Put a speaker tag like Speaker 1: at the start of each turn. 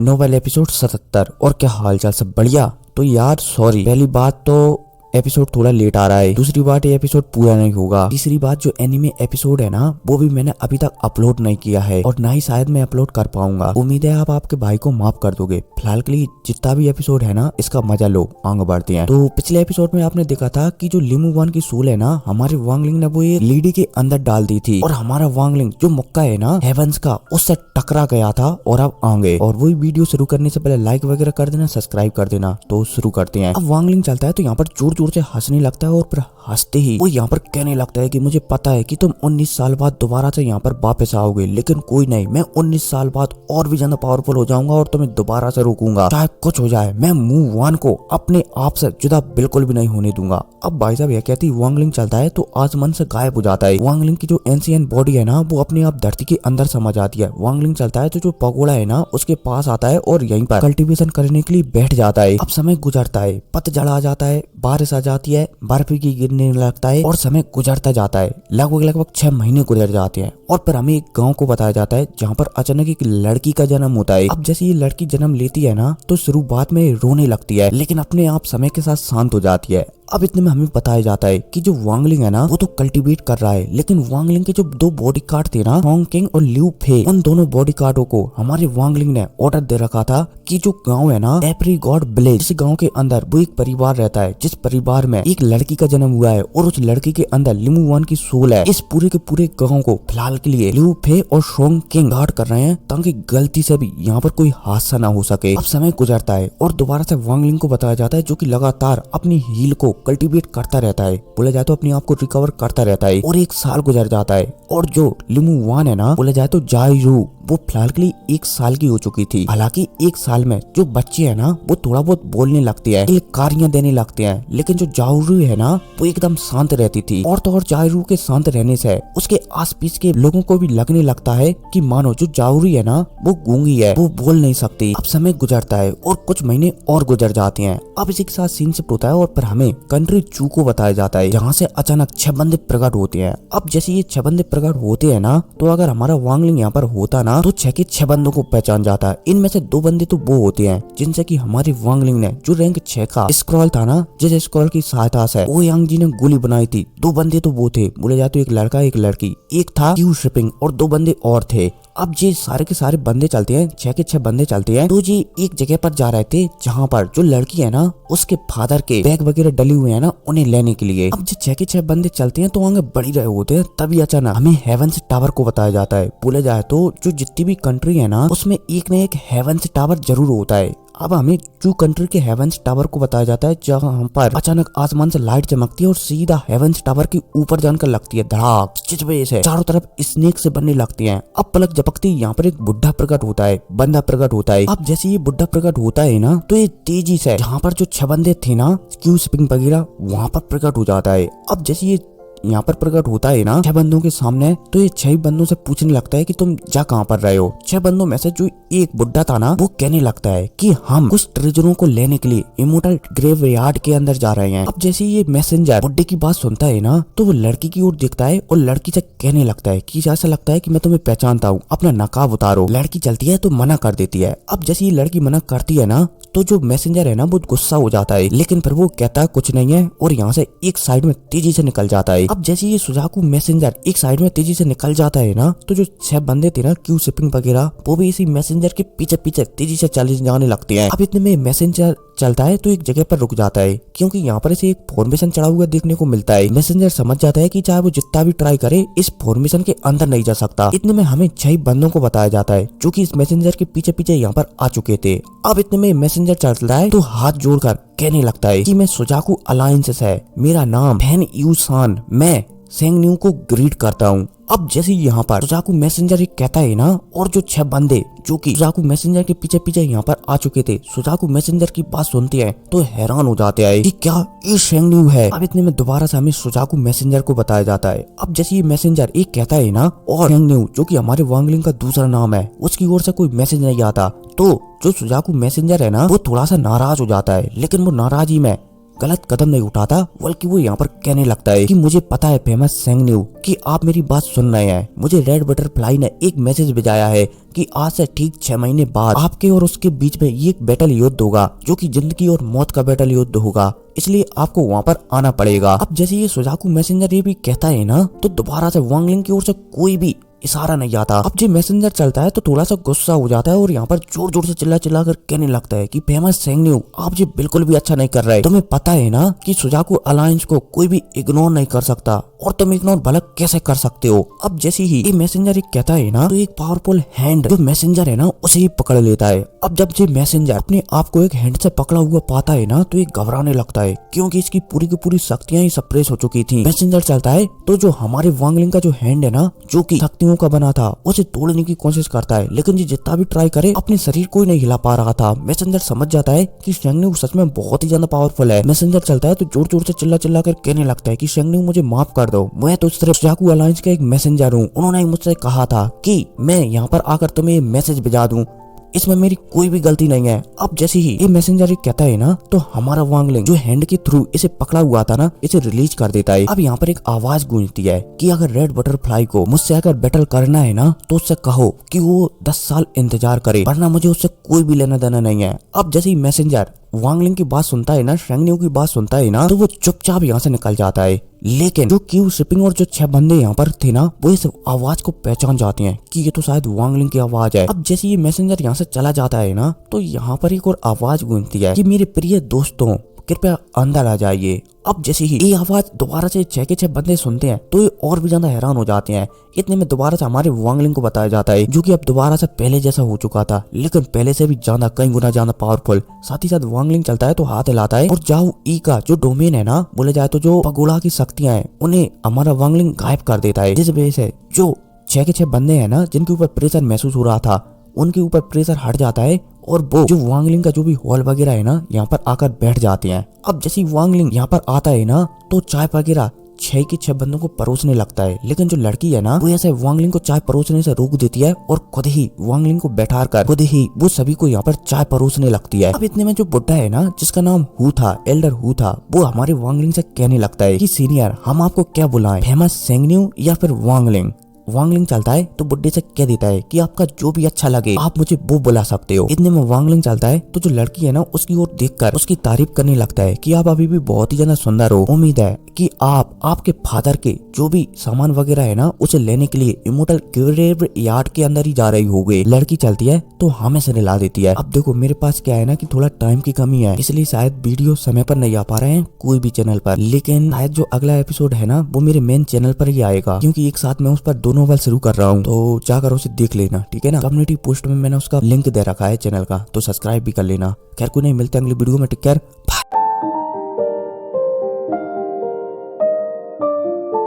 Speaker 1: Novel episode 77। और क्या हालचाल, सब बढ़िया। तो यार सॉरी, पहली बात तो एपिसोड थोड़ा लेट आ रहा है, दूसरी बात ये एपिसोड पूरा नहीं होगा, तीसरी बात जो एनीमे एपिसोड है ना वो भी मैंने अभी तक अपलोड नहीं किया है और ना ही शायद मैं अपलोड कर पाऊंगा। उम्मीद है आप आपके भाई को माफ कर दोगे। फिलहाल के लिए जितना भी एपिसोड है ना इसका मजा लो, आगे बढ़ते हैं। तो पिछले एपिसोड में आपने देखा था कि जो लिमू वन की सूल है ना हमारे वांगलिंग ने वो एक लेडी के अंदर डाल दी थी और हमारा वांगलिंग जो मुक्का है ना हेवंस का उससे टकरा गया था और अब आगे। और वही वीडियो शुरू करने से पहले लाइक वगैरह कर देना, सब्सक्राइब कर देना। तो शुरू करते हैं। अब वांगलिंग चलता है तो यहाँ पर जोर जोर से हंसने लगता है और फिर हंसते ही वो यहाँ पर कहने लगता है कि मुझे पता है कि तुम 19 साल बाद दोबारा से यहाँ पर वापस आओगे, लेकिन कोई नहीं, मैं 19 साल बाद और भी ज्यादा पावरफुल हो जाऊंगा और तुम्हें दोबारा से रोकूंगा, चाहे कुछ हो जाए। मैं मूव वन को अपने आप से जुदा बिल्कुल भी नहीं होने दूंगा। अब भाई साहब यह कहती वांगलिंग चलता है तो आसमान से गायब हो जाता है। वांगलिंग की जो एंशिएंट बॉडी है ना वो अपने आप धरती के अंदर समा जाती है। वांगलिंग चलता है तो जो पगोड़ा है ना उसके पास आता है और यहीं पर कल्टीवेशन करने के लिए बैठ जाता है। अब समय गुजरता है, पतझड़ आ जाता है, बारिश आ जाती है, बर्फ की गिरने लगता है और समय गुजरता जाता है। लगभग 6 महीने गुजर जाते हैं और फिर हमें एक गांव को बताया जाता है जहाँ पर अचानक एक लड़की का जन्म होता है। अब जैसे ये लड़की जन्म लेती है ना तो शुरुआत में रोने लगती है लेकिन अपने आप समय के साथ शांत हो जाती है। अब इतने में हमें बताया जाता है कि जो वांगलिंग है ना वो तो कल्टीवेट कर रहा है, लेकिन वांगलिंग के जो 2 बॉडी गार्ड थे ना होंग किंग और लिu फे, उन दोनों बॉडी गार्डों को हमारे वांगलिंग ने ऑर्डर दे रखा था कि जो गांव है ना एप्री गॉड विलेज, इस गांव के अंदर वो एक परिवार रहता है जिस परिवार में एक लड़की का जन्म हुआ है और उस लड़की के अंदर लिमू वन की सोल है। इस पूरे के पूरे गाँव को फिलहाल के लिए लिu फे और होंग किंग गार्ड कर रहे हैं ताकि गलती से भी यहाँ पर कोई हादसा ना हो सके। अब समय गुजरता है और दोबारा से वांगलिंग को बताया जाता है जो की लगातार अपनी हील को कल्टीवेट करता रहता है, बोला जाए तो अपने आप को रिकवर करता रहता है। और 1 साल गुजर जाता है और जो लिमू वन है ना बोला जाए तो जायरू वो फिलहाल के लिए 1 साल की हो चुकी थी। हालांकि 1 साल में जो बच्चे है ना वो थोड़ा बहुत बोलने लगते हैं, कारियां देने लगते हैं, लेकिन जो जायरू है ना वो एकदम शांत रहती थी। और तो और जायरू के शांत रहने से उसके आसपास के लोगों को भी लगने लगता है कि मानो जो जायरू है ना वो गूंगी है, वो बोल नहीं सकती। अब समय गुजरता है और कुछ महीने और गुजर जाते हैं। अब इसी के साथ सीन शिफ्ट होता है और फिर हमें कंट्री चू को बताया जाता है जहाँ से अचानक 6 बंदे प्रकट होते हैं। अब जैसे ये 6 बंदे प्रकट होते हैं ना तो अगर हमारा वांगलिंग यहाँ पर होता ना तो 6 के 6 बंदों को पहचान जाता है। इनमें से 2 बंदे तो वो होते हैं जिनसे कि हमारी वांगलिंग ने जो रैंक 6 का स्क्रॉल था ना, जिस स्क्रॉल की सहायता से वो यांग जी ने गोली बनाई थी, 2 बंदे तो वो थे, बोले जाए तो एक लड़का एक लड़की, एक था क्यू शिपिंग और 2 बंदे और थे। अब जी सारे के सारे बंदे चलते हैं, 6 के 6 बंदे चलते हैं। तो जी एक जगह पर जा रहे थे जहाँ पर जो लड़की है ना उसके फादर के बैग वगैरह डले हुए हैं ना उन्हें लेने के लिए। अब जो 6 के 6 बंदे चलते हैं तो आगे बढ़ रहे होते हैं, तभी अचानक हमें हेवंस टावर को बताया जाता है। बोला जाए तो जो जितनी भी कंट्री है ना उसमें एक न एक हेवंस टावर जरूर होता है। अब हमें जो कंट्री के हेवंस टावर को बताया जाता है जहाँ पर अचानक आसमान से लाइट चमकती है और सीधा हेवंस टावर के ऊपर जाकर लगती है धड़ाक, जिस वजह से चारों तरफ स्नेक से बनने लगती हैं। अब पलक झपकती यहाँ पर एक बुढ़ा प्रकट होता है, बंदा प्रकट होता है। अब जैसे ये बुढ़ा प्रकट होता है ना तो ये तेजी से जहाँ पर जो 6 बंदे थे ना क्यू शिपिंग वगैरह वहाँ पर प्रकट हो जाता है। अब जैसे ये यहाँ पर प्रकट होता है ना 6 बंदों के सामने तो ये 6 बंदों से पूछने लगता है कि तुम जा कहाँ पर रहे हो। 6 बंदों में से जो एक बुढ़ा था ना वो कहने लगता है कि हम कुछ ट्रेजरों को लेने के लिए इमोर्टल ग्रेवयार्ड के अंदर जा रहे हैं। अब जैसे ये मैसेंजर बुढ़े की बात सुनता है ना तो वो लड़की की ओर देखता है और लड़की से कहने लगता है कि ऐसा लगता है कि मैं तुम्हें पहचानता हूँ, अपना नकाब उतारो। लड़की चलती है तो मना कर देती है। अब जैसे ये लड़की मना करती है ना तो जो मैसेंजर है ना बहुत गुस्सा हो जाता है, लेकिन फिर वो कहता है कुछ नहीं है और यहाँ से एक साइड में तेजी से निकल जाता है। अब जैसे ये सुजाकू मैसेंजर एक साइड में तेजी से निकल जाता है ना तो जो 6 बंदे थे ना क्यू शिपिंग वगैरह वो भी इसी मैसेंजर के पीछे पीछे तेजी से चले जाने लगते हैं। अब इतने में मैसेंजर चलता है तो एक जगह पर रुक जाता है क्योंकि यहाँ पर इसे एक फॉर्मेशन चढ़ा हुआ देखने को मिलता है। मैसेंजर समझ जाता है कि चाहे वो जितना भी ट्राई करे इस फॉर्मेशन के अंदर नहीं जा सकता। इतने में हमें 6 बंदों को बताया जाता है जो कि इस मैसेंजर के पीछे पीछे यहाँ पर आ चुके थे। अब इतने में मैसेंजर चलता है तो हाथ जोड़कर कहने लगता है कि मैं सुजाकू अलायंस से, मेरा नाम फैन यू सान, मैं सेंगन्यू को ग्रीट करता हूँ। अब जैसे यहाँ पर सुजाकू मैसेंजर एक कहता है ना और जो 6 बंदे जो कि सुजाकू मैसेंजर के पीछे पीछे यहाँ पर आ चुके थे सुजाकू मैसेंजर की बात सुनते हैं तो हैरान हो जाते हैं कि क्या ये सेंगन्यू है। अब इतने में दोबारा से हमें सुजाकू मैसेंजर को बताया जाता है। अब जैसे ये मैसेंजर एक कहता है ना और सेंगन्यू जो कि हमारे वांगलिंग का दूसरा नाम है उसकी ओर से कोई मैसेज नहीं आता तो जो सुजाकू मैसेंजर है ना वो थोड़ा सा नाराज हो जाता है, लेकिन वो नाराजी में गलत कदम नहीं उठाता, बल्कि वो यहाँ पर कहने लगता है कि मुझे पता है फेमस सेंगन्यू कि आप मेरी बात सुन रहे हैं। मुझे रेड बटरफ्लाई ने एक मैसेज भेजाया है कि आज से ठीक 6 महीने बाद आपके और उसके बीच में ये एक बैटल युद्ध होगा, जो कि जिंदगी और मौत का बैटल युद्ध होगा, इसलिए आपको वहाँ पर आना पड़ेगा। अब जैसे ये सुजाकू मैसेंजर ये भी कहता है ना, तो दोबारा से वांग लिंग की ओर से कोई भी इशारा नहीं आता। अब जो मैसेंजर चलता है तो थोड़ा सा गुस्सा हो जाता है और यहाँ पर जोर जोर से चिल्ला चिल्ला कर कहने लगता है कि फेमस सेंगन्यू आप ये बिल्कुल भी अच्छा नहीं कर रहे। तुम्हें पता है ना कि सुजाकू अलायंस को कोई भी इग्नोर नहीं कर सकता, और तुम इग्नोर भला कैसे कर सकते हो। अब जैसे ही ये मैसेंजर एक कहता है ना, तो एक पावरफुल हैंड जो मैसेंजर है ना उसे ही पकड़ लेता है। अब जब ये मैसेंजर अपने आप को एक हैंड से पकड़ा हुआ पाता है ना, तो ये घबराने लगता है, क्योंकि इसकी पूरी की पूरी शक्तियां ही सप्रेस हो चुकी थी। मैसेंजर चलता है तो जो हमारे वांग लिंग का जो हैंड है ना, जो की शक्तियों का बना था, उसे तोड़ने की कोशिश करता है, लेकिन ये जितना भी ट्राई करे अपने शरीर को ही नहीं हिला पा रहा था। मैसेंजर समझ जाता है कि सेंगन्यू सच में बहुत ही ज्यादा पावरफुल है। मैसेंजर चलता है तो जोर जोर से चिल्ला चिल्ला कर कहने लगता है कि सेंगन्यू मुझे माफ कर दो, मैं तो सिर्फ सुजाकू अलायंस का एक मैसेंजर हूँ। उन्होंने मुझसे कहा था कि मैं यहाँ पर आकर तुम्हें ये मैसेज भेजा दूं, इसमें मेरी कोई भी गलती नहीं है। अब जैसे ही ये मैसेंजर कहता है ना, तो हमारा वांग लिंग जो हैंड के थ्रू इसे पकड़ा हुआ था ना, इसे रिलीज कर देता है। अब यहाँ पर एक आवाज गूंजती है कि अगर रेड बटरफ्लाई को मुझसे अगर बैटल करना है ना, तो उससे कहो कि वो 10 साल इंतजार करे, वरना मुझे उससे कोई भी लेना देना नहीं है। अब जैसे ही मैसेंजर वांग लिंग की बात सुनता है ना, सेंगन्यू की बात सुनता है ना, तो वो चुपचाप यहाँ से निकल जाता है। लेकिन जो क्यू शिपिंग और जो 6 बंदे यहाँ पर थे ना, वो इस आवाज को पहचान जाते हैं कि ये तो शायद वांग लिंग की आवाज है। अब जैसे ये मैसेंजर यहाँ से चला जाता है ना, तो यहाँ पर एक और आवाज गूंजती है कि मेरे प्रिय दोस्तों कृपया अंदर आ जाइए। अब जैसे ही ये आवाज दोबारा से 6 के 6 बंदे सुनते हैं, तो ये और भी ज्यादा हैरान हो जाते हैं। इतने में दोबारा से हमारे वांग लिंग को बताया जाता है, जो कि अब दोबारा से पहले जैसा हो चुका था, लेकिन पहले से भी ज्यादा कई गुना ज्यादा पावरफुल। साथ ही साथ वांग लिंग चलता है तो हाथ हिलाता है, और जाओ ई का जो डोमेन है ना, बोले जाए तो जो पगोड़ा की शक्तियां हैं, उन्हें हमारा वांग लिंग गायब कर देता है। जिस वजह से जो 6 के 6 बंदे हैं ना, जिनके ऊपर प्रेशर महसूस हो रहा था, उनके ऊपर प्रेशर हट जाता है, और वो जो वांग लिंग का जो भी हॉल वगैरह है ना, यहाँ पर आकर बैठ जाते हैं। अब जैसे वांग लिंग यहाँ पर आता है ना, तो चाय वगैरह 6 के 6 बंदों को परोसने लगता है, लेकिन जो लड़की है ना, वो ऐसे वांग लिंग को चाय परोसने से रोक देती है, और खुद ही वांग लिंग को बैठा कर खुद ही वो सभी को यहाँ पर चाय परोसने लगती है। अब इतने में जो बुड्ढा है ना, जिसका नाम हु था, एल्डर हु था, वो हमारे वांग लिंग से कहने लगता है कि सीनियर हम आपको क्या बुलाएं, फेमस सेंगन्यू या फिर वांग लिंग। वांग लिंग चलता है तो बुड्ढे से कह देता है कि आपका जो भी अच्छा लगे आप मुझे वो बुला सकते हो। इतने में वांग लिंग चलता है तो जो लड़की है ना, उसकी ओर देखकर उसकी तारीफ करने लगता है कि आप अभी भी बहुत ही ज्यादा सुंदर हो। उम्मीद है कि आप आपके फादर के जो भी सामान वगैरह है ना, उसे लेने के लिए इमोर्टल ग्रेव यार्ड के अंदर ही जा रही होगी। लड़की चलती है तो हमें से ला देती है। अब देखो मेरे पास क्या है ना कि थोड़ा टाइम की कमी है, इसलिए शायद वीडियो समय पर नहीं आ पा रहे हैं कोई भी चैनल पर, लेकिन शायद जो अगला एपिसोड है ना, वो मेरे मेन चैनल पर ही आएगा, क्योंकि एक साथ मैं उस पर दोनों वाल शुरू कर रहा हूँ, तो जाकर उसे देख लेना, ठीक है ना। कम्युनिटी पोस्ट में मैंने उसका लिंक दे रखा है चैनल का, तो सब्सक्राइब भी कर लेना। खैर कोई नहीं, मिलते हैं अगली वीडियो में, टेक केयर, बाय।